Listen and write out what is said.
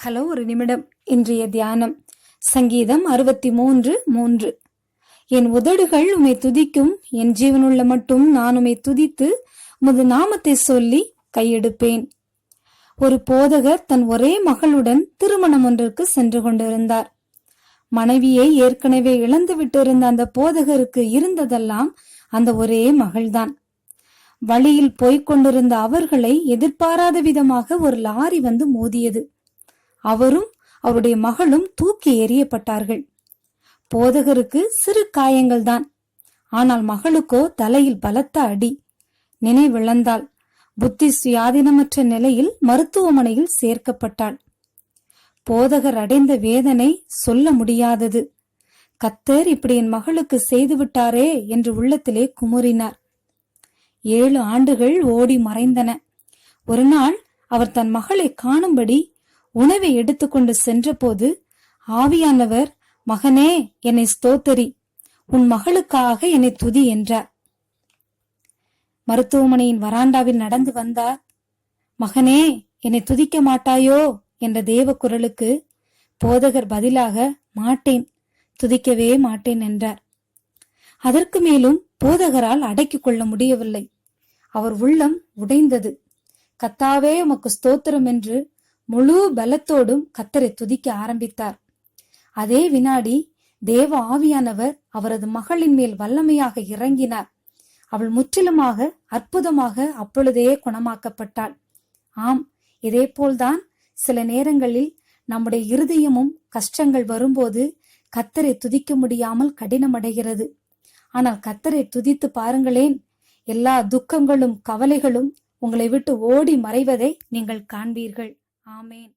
Hello, ஒரு நிமிடம். இன்றைய தியானம் சங்கீதம் 63:3. என் உதடுகள் உம்மை துதிக்கும், என் ஜீவனுள்ள மட்டும் நான் உம்மை துதித்து உமது நாமத்தை சொல்லி கையெடுப்பேன். ஒரு போதகர் தன் ஒரே மகளுடன் திருமணம் ஒன்றிற்கு சென்று கொண்டிருந்தார். மனைவியை ஏற்கனவே இழந்து விட்டிருந்த அந்த போதகருக்கு இருந்ததெல்லாம் அந்த ஒரே மகள்தான். வழியில் போய்க் கொண்டிருந்த அவர்களை எதிர்பாராத விதமாக ஒரு லாரி வந்து மோதியது. அவரும் அவருடைய மகளும் தூக்கி எறியப்பட்டார்கள். போதகருக்கு சிறு காயங்கள் தான். ஆனால் மகளுக்கோ தலையில் பலத்த அடி. நினைவிழந்தாள். புத்தி சுயாதீனமற்ற நிலையில் மருத்துவமனையில் சேர்க்கப்பட்டாள். போதகர் அடைந்த வேதனை சொல்ல முடியாதது. கர்த்தர் இப்படி என் மகளுக்கு செய்துவிட்டாரே என்று உள்ளத்திலே குமுறினார். 7 ஆண்டுகள் ஓடி மறைந்தன. ஒரு நாள் அவர் தன் மகளை காணும்படி உணவை எடுத்துக்கொண்டு சென்றபோது ஆவியானவர், மகனே, என்னை ஸ்தோத்தரி, உன் மகளுக்காக என்னை துதி என்றார். மருத்துவமனையின் வராண்டாவில் நடந்து வந்தார். மகனே, என்னை துதிக்க மாட்டாயோ என்ற தேவ குரலுக்கு போதகர் பதிலாக, மாட்டேன், துதிக்கவே மாட்டேன் என்றார். அதற்கு மேலும் போதகரால் அடக்கிக் கொள்ள முடியவில்லை. அவர் உள்ளம் உடைந்தது. கர்த்தாவே உமக்கு ஸ்தோத்திரம் என்று முழு பலத்தோடும் கர்த்தரை துதிக்க ஆரம்பித்தார். அதே வினாடி தேவ ஆவியானவர் அவரது மகளின் மேல் வல்லமையாக இறங்கினார். அவள் முற்றிலுமாக அற்புதமாக அப்பொழுதே குணமாக்கப்பட்டாள். ஆம், இதே போல்தான் சில நேரங்களில் நம்முடைய இருதயமும் கஷ்டங்கள் வரும்போது கர்த்தரை துதிக்க முடியாமல் கடினமடைகிறது. ஆனால் கர்த்தரை துதித்து பாருங்களேன், எல்லா துக்கங்களும் கவலைகளும் உங்களை விட்டு ஓடி மறைவதை நீங்கள் காண்பீர்கள். ஆமேன்.